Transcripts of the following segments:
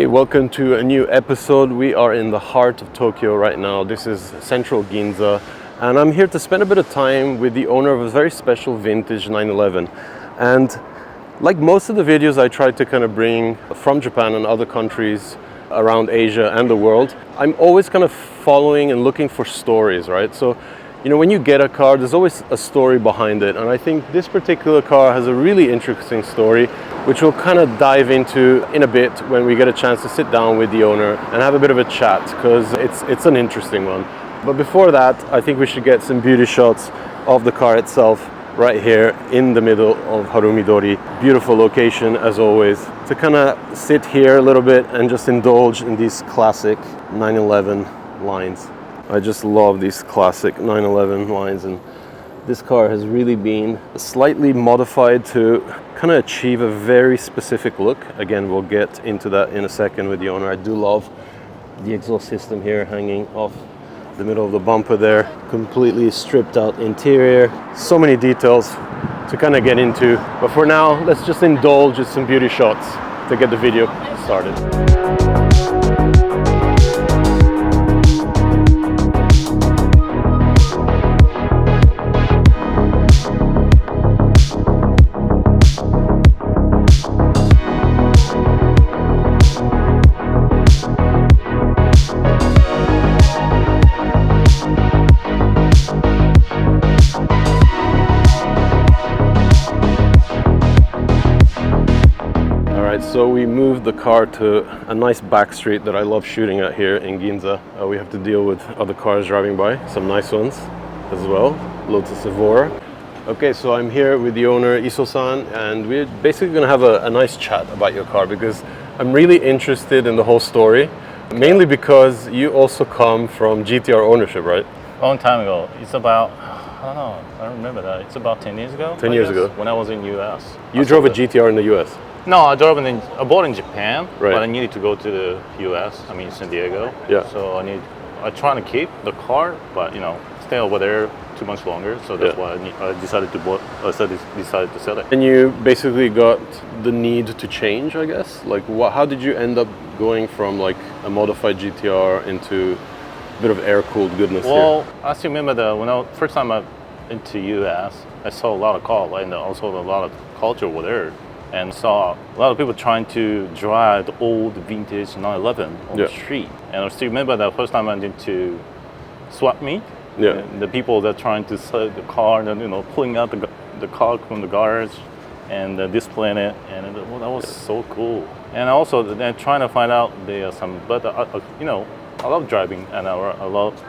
welcome to a new episode. We are in the heart of Tokyo right now. This is central Ginza, and I'm here to spend a bit of time with the owner of a very special vintage 911. And like most of the videos I try to kind of bring from Japan and other countries around Asia and the world, I'm always kind of following and looking for stories, right? So, you know, when you get a car, there's always a story behind it. And I think this particular car has a really interesting story, which we'll kind of dive into in a bit when we get a chance to sit down with the owner and have a bit of a chat, because it's an interesting one. But before that, I think we should get some beauty shots of the car itself right here in the middle of Harumidori. Beautiful location as always. To kind of sit here a little bit and just indulge in these classic 911 lines. I just love these classic 911 lines, and this car has really been slightly modified to kind of achieve a very specific look. Again, we'll get into that in a second with the owner. I do love the exhaust system here hanging off the middle of the bumper there. Completely stripped out interior. So many details to kind of get into. But for now, let's just indulge in some beauty shots to get the video started. So we moved the car to a nice back street that I love shooting at here in Ginza. We have to deal with other cars driving by, some nice ones as well. Lotus Evora. Okay, so I'm here with the owner, Iso-san, and we're basically going to have a nice chat about your car, because I'm really interested in the whole story, mainly because you also come from GTR ownership, right? A long time ago. It's about, I don't know, I don't remember that. It's about 10 years ago. 10 years ago. When I was in US. You drove a GTR in the US? No, I bought in Japan, right. But I needed to go to the US, San Diego. Yeah. So I trying to keep the car, but stay over there too much longer. So that's why I decided to sell it. And you basically got the need to change, I guess? Like, how did you end up going from like a modified GTR into a bit of air-cooled goodness here? Well, I still remember when I first time I went to US, I saw a lot of cars and also a lot of culture over there. And saw a lot of people trying to drive the old vintage 911 on the street. And I still remember that first time I went to swap meet. Yeah. The people that trying to sell the car, and pulling out the car from the garage and displaying it, and that was so cool. And also then trying to find out I love driving and I love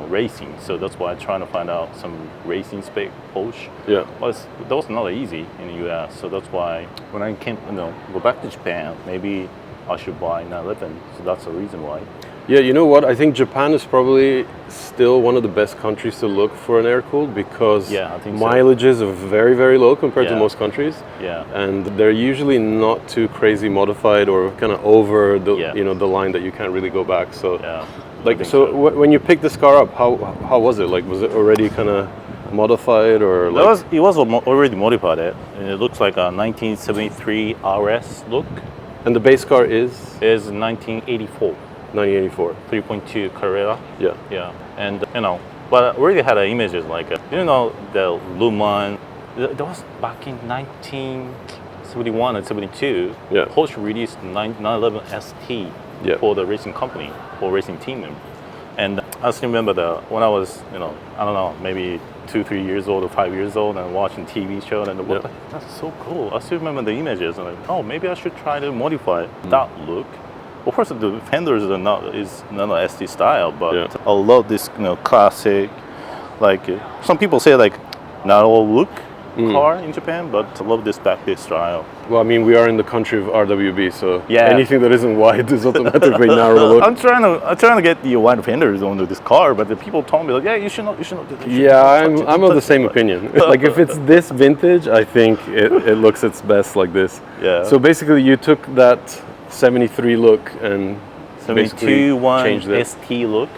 racing, so that's why I'm trying to find out some racing spec Porsche. Yeah. But that was not easy in the US, so that's why when I came, go back to Japan, maybe I should buy 911. So that's the reason why. Yeah, you know what? I think Japan is probably still one of the best countries to look for an air-cooled, because I think mileages are very, very low compared to most countries. Yeah. And they're usually not too crazy modified or kind of over the the line that you can't really go back. So. Yeah. When you picked this car up, how was it? Like, was it already kind of modified, or like? It was already modified. And it looks like a 1973 RS look. And the base car is 1984. 1984. 3.2 Carrera. Yeah. Yeah. And but I already had images like the Luman. That was back in 1971 and 72. Yeah. Porsche released 911 ST. Yeah. For the racing company, for racing team. And I still remember when I was, I don't know, maybe 2-3 years old or 5 years old, and watching TV show, and that's so cool. I still remember the images, and maybe I should try to modify that look. Of course, the fenders are not ST style, but I love this, classic. Like some people say, like not all look car in Japan, but I love this backdated style. Well, I mean, we are in the country of RWB, so yeah. Anything that isn't wide is automatically narrow look. I'm trying to get the wide fenders onto this car, but the people told me, like, yeah, you should not do that. Yeah, I'm of the same opinion. Like, if it's this vintage, I think it looks its best like this. Yeah. So basically, you took that 73 look and 72 one changed it. ST look,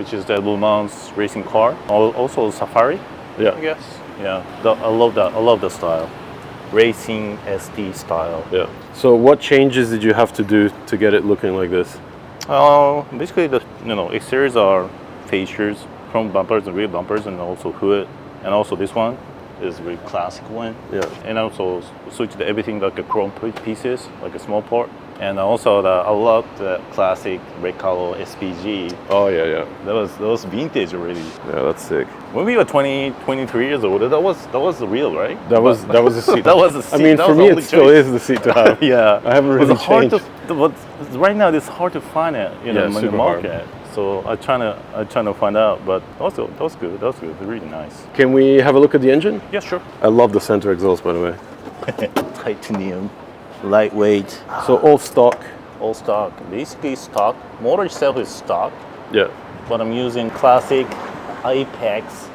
which is the Le Mans racing car. Also Safari, I guess. Yeah, I love that. I love the style. racing SD style. Yeah. So what changes did you have to do to get it looking like this? Basically, the exteriors are fascias, front bumpers and rear bumpers, and also hood, and also this one is a very classic one. Yeah. And also switched everything like a chrome pieces, like a small part. And also I love the classic red color SPG. Oh yeah, yeah. That was vintage already. Yeah, that's sick. When we were 23 years old, that was the real, right? That was the seat. That was the seat. I mean, That for was me, the it only still choice. is the seat to have. Yeah, I haven't really changed. But right now it's hard to find it, in the super market. hard. So I trying to find out, but also that was good. That was good. Really nice. Can we have a look at the engine? Yeah, sure. I love the center exhaust, by the way. Titanium, lightweight, So all stock. all stock. Basically stock. Motor itself is stock, Yeah. but I'm using classic Apex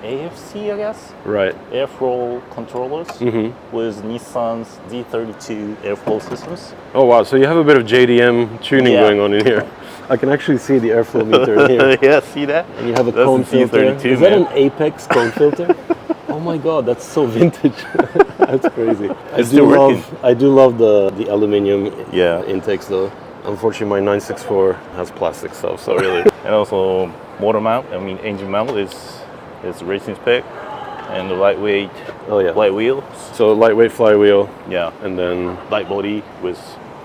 AFC, I guess, Right. airflow controllers Mm-hmm. with Nissan's D32 airflow systems. Oh wow. So you have a bit of JDM tuning Yeah. going on in here. I can actually see the airflow meter in here. Yeah, see that? And you have a That's cone the filter. D32, Is that man. an Apex cone filter? Oh my god, that's so vintage. That's crazy. It's still working. I do love the aluminium Yeah. intakes though. Unfortunately, my 964 has plastic stuff, so really. And also motor mount, engine mount is racing spec, and the lightweight Oh yeah. light wheels. So lightweight flywheel, Yeah, and then light body with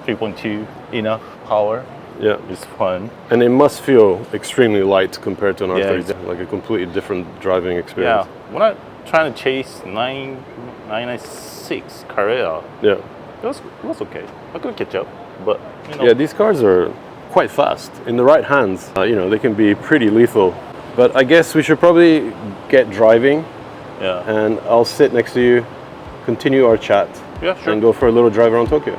3.2 enough power. yeah, It's fun. and it must feel extremely light compared to an Yeah, R30, exactly. like a completely different driving Yeah, experience. when I trying to chase 996 Carrera, Yeah. it was okay. I could catch up, but Yeah, these cars are quite fast. In the right hands, they can be pretty lethal. But I guess we should probably get driving, yeah, and I'll sit next to you, continue our chat, yeah, sure, and go for a little drive around Tokyo.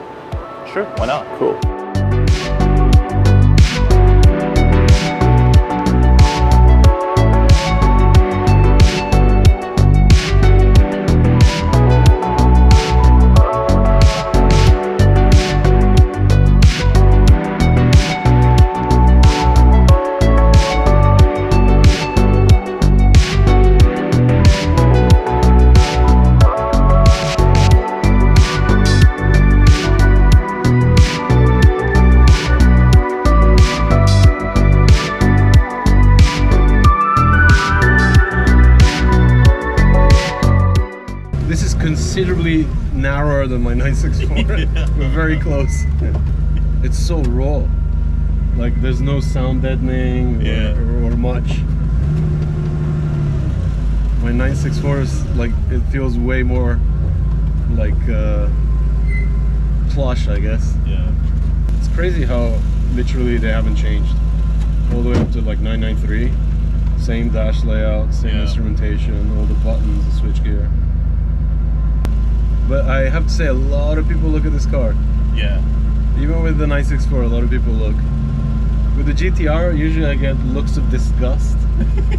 sure, why not? Cool. This is considerably narrower than my 964. We're very close. It's so raw. Like there's no sound deadening or much. My 964 is like, it feels way more like plush, I guess. Yeah, It's crazy how literally they haven't changed. All the way up to like 993. Same dash layout, same Yeah. instrumentation, all the buttons, the switchgear. But I have to say, a lot of people look at this car. yeah, Even with the 964, a lot of people look. With the GTR, usually I get looks of disgust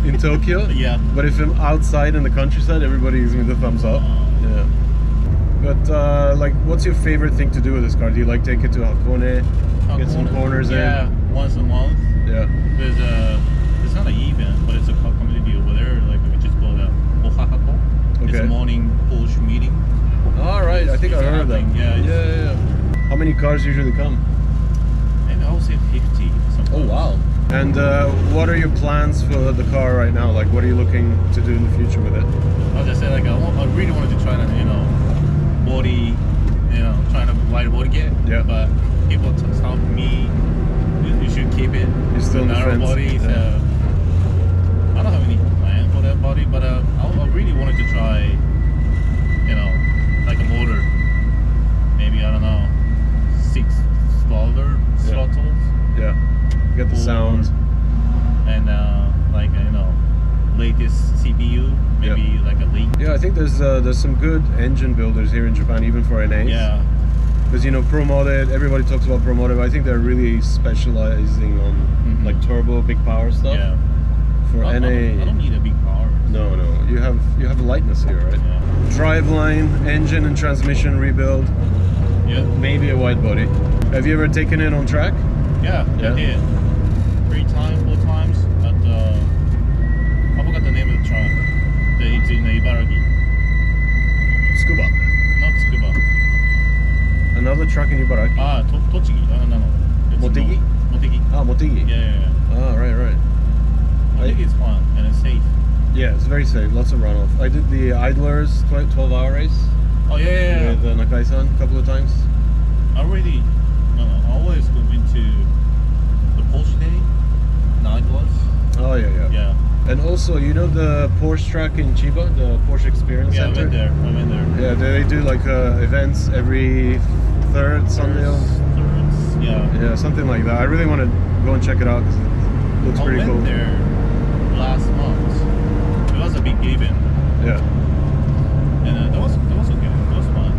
in Tokyo. yeah. But if I'm outside in the countryside, everybody gives me the thumbs up. Yeah. But like, what's your favorite thing to do with this car? Do you like take it to Hakone, get some corners Yeah, once a month. in? Yeah. There's it's not an event, but it's a community over there, like which is called Ohakako. It's Okay. a morning Porsche meeting. All right. I think I It's heard of that. happening, yeah, Yeah. How many cars usually come? And I would say 50. Sometimes. And what are your plans for the car right now? Like, what are you looking to do in the future with it? As I said, like I really wanted to try that, body, trying to wide body kit. Yeah. But people tell me you should keep it. You're still on the narrow fence. body. Yeah. So I don't have any plan for that body, but I really wanted to try, like a motor. Maybe I don't know, 6 spoiler throttles. Yeah. Get the Or- sound. And latest CPU, maybe like a Link. Yeah, I think there's some good engine builders here in Japan, even for NAs. Yeah, Because ProModded, everybody talks about ProModded, but I think they're really specializing on like turbo, big power stuff. yeah. For I NA, don't need a big power. no, you have lightness here, right? Yeah. Driveline, engine and transmission rebuild, Yeah. maybe a wide body. Have you ever taken it on track? Yeah, Yeah. I did. 3 times, 4 times, but I forgot the name of the truck. It's in Ibaraki. Scuba. Not Shibaura. Tochigi. No. It's Motegi? Motegi. Motegi. Yeah. Oh, right. Motegi is fun and it's safe. Yeah, it's very safe. Lots of runoff. I did the Idlers 12-hour race. Oh yeah. With Nakai-san a couple of times. I always go into the Porsche day. Night was. Oh yeah. Yeah. And also, you know the Porsche track in Chiba, the Porsche Experience Yeah, Center? I went there. Yeah, they do like events every third Sunday. Thirds, Yeah, something like that. I really want to go and check it out because it looks pretty I cool. went there last month. It was a big event. Yeah. And that was okay. That was fun.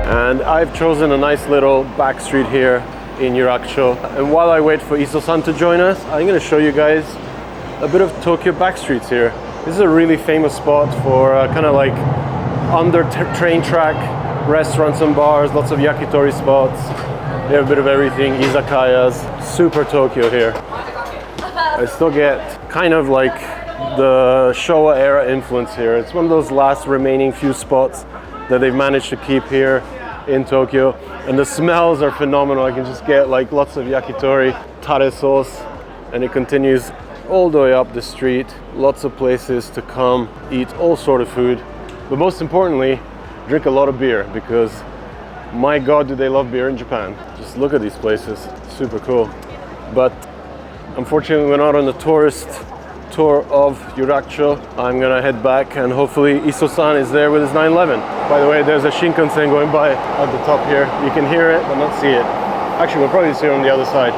And I've chosen a nice little back street here in Yurakucho. And while I wait for Iso-san to join us, I'm going to show you guys a bit of Tokyo back streets here. This is a really famous spot for kind of like under train track restaurants and bars, lots of yakitori spots. They have a bit of everything, izakayas, super Tokyo here. I still get kind of like the Showa era influence here. It's one of those last remaining few spots that they've managed to keep here in Tokyo, and the smells are phenomenal. I can just get like lots of yakitori, tare sauce, and it continues all the way up the street. Lots of places to come eat all sort of food, but most importantly, drink a lot of beer, because my god do they love beer in Japan. Just look at these places, super cool. But unfortunately we're not on the tourist tour of Yurakucho. I'm gonna head back and hopefully Iso-san is there with his 911. By the way, there's a Shinkansen going by at the top here. You can hear it but not see it. Actually, we'll probably see it on the other side.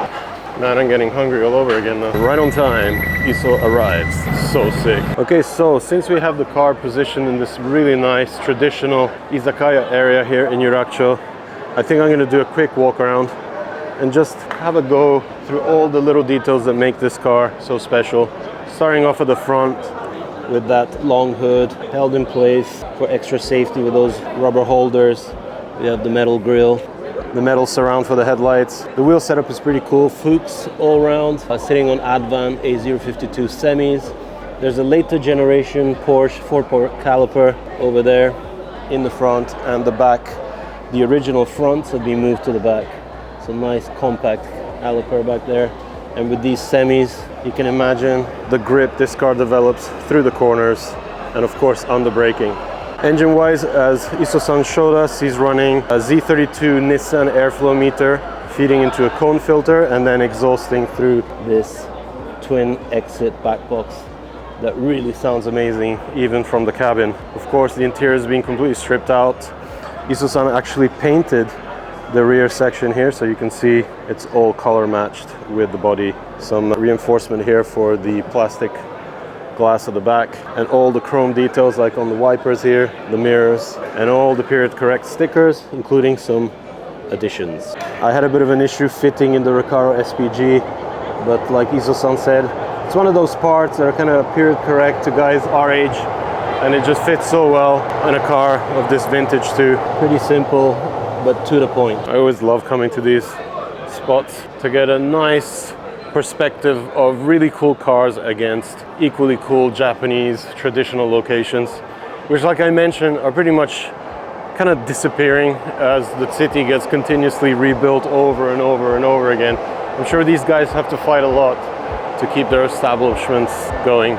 Man, I'm getting hungry all over again now. Right on time, Iso arrives. So sick. Okay, so since we have the car positioned in this really nice traditional izakaya area here in Yurakucho, I think I'm gonna do a quick walk around and just have a go through all the little details that make this car so special. Starting off at the front with that long hood held in place for extra safety with those rubber holders. We have the metal grille, the metal surround for the headlights. The wheel setup is pretty cool. Fuchs all around, sitting on Advan A052 semis. There's a later generation Porsche 4-port caliper over there in the front, and the back, the original fronts have been moved to the back. So nice compact caliper back there. And with these semis, you can imagine the grip this car develops through the corners, and of course under braking. Engine-wise, as Iso-san showed us, he's running a Z32 Nissan airflow meter feeding into a cone filter and then exhausting through this twin exit back box. That really sounds amazing, even from the cabin. Of course, the interior is being completely stripped out. Iso-san actually painted the rear section here, so you can see it's all color matched with the body. Some reinforcement here for the plastic glass at the back, and all the chrome details like on the wipers here, the mirrors, and all the period correct stickers, including some additions. I had a bit of an issue fitting in the Recaro SPG, but like Iso-san said, it's one of those parts that are kind of period correct to guys our age, and it just fits so well in a car of this vintage too. Pretty simple, but to the point. I always love coming to these spots to get a nice perspective of really cool cars against equally cool Japanese traditional locations, which, like I mentioned, are pretty much kind of disappearing as the city gets continuously rebuilt over and over and over again. I'm sure these guys have to fight a lot to keep their establishments going.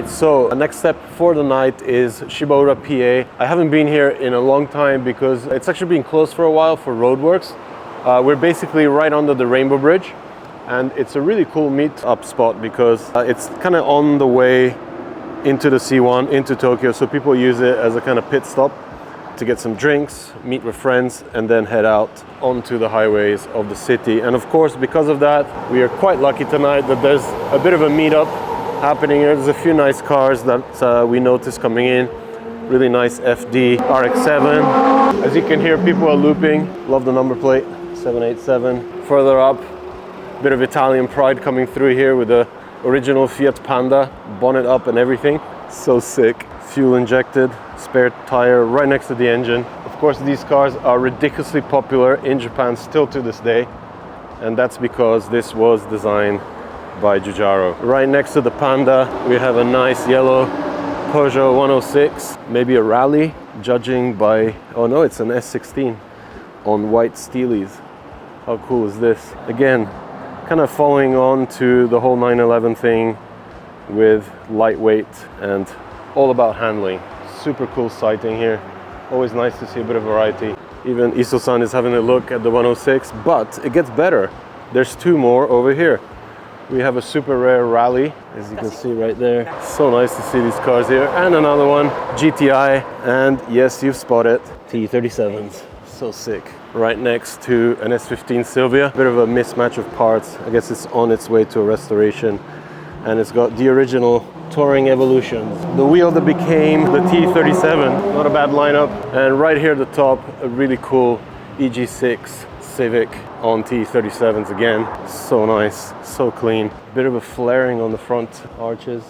right, so the next step for the night is Shibaura PA. I haven't been here in a long time because it's actually been closed for a while for roadworks. We're basically right under the Rainbow Bridge, and it's a really cool meet-up spot because it's kind of on the way into the C1, into Tokyo, so people use it as a kind of pit stop to get some drinks, meet with friends, and then head out onto the highways of the city. And of course, because of that, we are quite lucky tonight that there's a bit of a meetup happening here. There's a few nice cars that we noticed coming in. Really nice FD RX-7. As you can hear, people are looping. Love the number plate, 787. Further up, a bit of Italian pride coming through here with the original Fiat Panda, bonnet up and everything. So sick. Fuel injected, spare tire right next to the engine. Of course, these cars are ridiculously popular in Japan still to this day, and that's because this was designed by Giugiaro. Right next to the Panda, we have a nice yellow Peugeot 106, maybe a rally, judging by, oh no, it's an S16 on white Steelies. How cool is this? Again, kind of following on to the whole 911 thing with lightweight and all about handling. Super cool sighting here. Always nice to see a bit of variety. Even Iso-san is having a look at the 106, but it gets better. There's two more over here. We have a super rare rally, as you can see right there. So nice to see these cars here. And another one, GTI, and yes, you've spotted T37s. So sick. Right next to an S15 Silvia. Bit of a mismatch of parts. I guess it's on its way to a restoration. And it's got the original Touring Evolutions. The wheel that became the T37, not a bad lineup. And right here at the top, a really cool EG6 Civic on T37s again. So nice, so clean. Bit of a flaring on the front arches,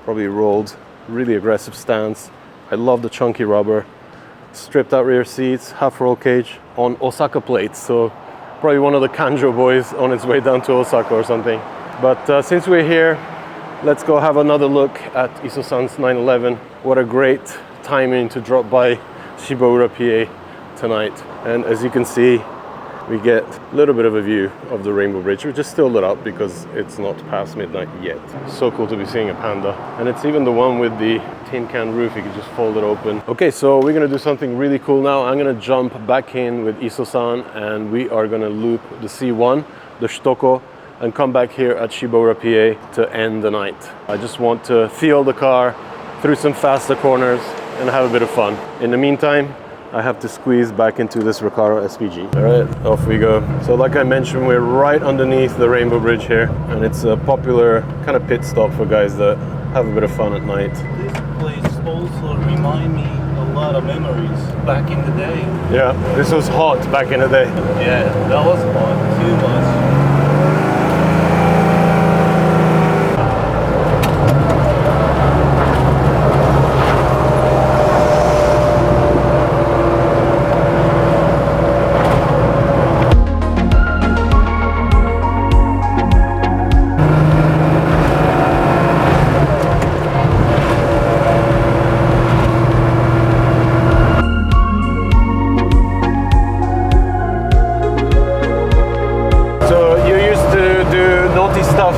probably rolled. Really aggressive stance. I love the chunky rubber. Stripped out rear seats, half roll cage on Osaka plates. So probably one of the Kanjo boys on its way down to Osaka or something. But since we're here, let's go have another look at Iso-san's 911. What a great timing to drop by Shibaura PA tonight. And as you can see, we get a little bit of a view of the Rainbow Bridge, which is still lit up because it's not past midnight yet. So cool to be seeing a Panda. And it's even the one with the tin can roof, you can just fold it open. Okay, so we're gonna do something really cool now. I'm gonna jump back in with Iso-san and we are gonna loop the C1, the Shutoko, and come back here at Shibaura PA to end the night. I just want to feel the car through some faster corners and have a bit of fun. In the meantime, I have to squeeze back into this Recaro SPG. All right, off we go. So like I mentioned, we're right underneath the Rainbow Bridge here, and it's a popular kind of pit stop for guys that have a bit of fun at night. This place also reminds me a lot of memories back in the day. Yeah, this was hot back in the day. Yeah, that was hot, too much.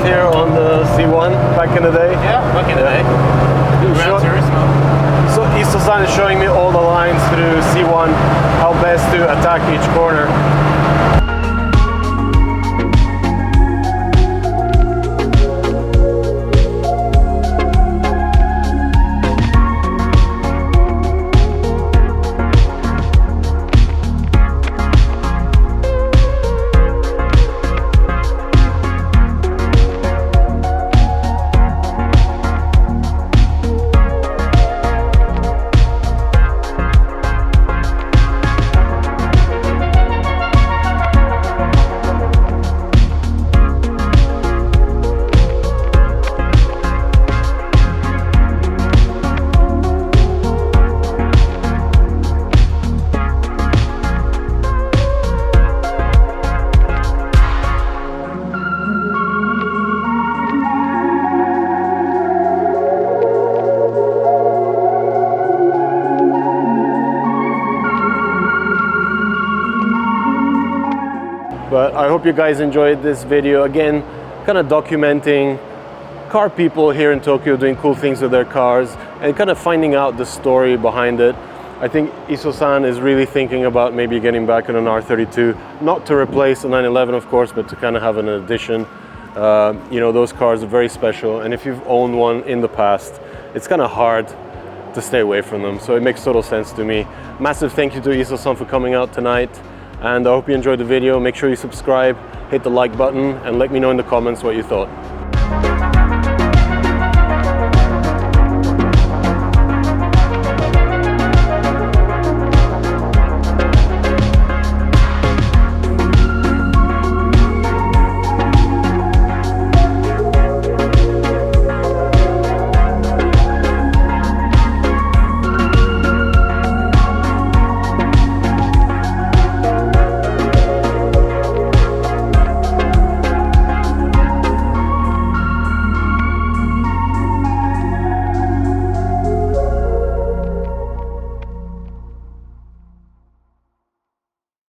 Here on the C1 back in the day. Yeah, back in the day. Sure. So Iso-san is showing me all the lines through C1, how best to attack each corner. But I hope you guys enjoyed this video. Again, kind of documenting car people here in Tokyo doing cool things with their cars and kind of finding out the story behind it. I think Iso-san is really thinking about maybe getting back on an R32, not to replace a 911 of course, but to kind of have an addition. You know, those cars are very special, and if you've owned one in the past, it's kind of hard to stay away from them, so it makes total sense to me. Massive thank you to Iso-san for coming out tonight, and I hope you enjoyed the video. Make sure you subscribe, hit the like button, and let me know in the comments what you thought.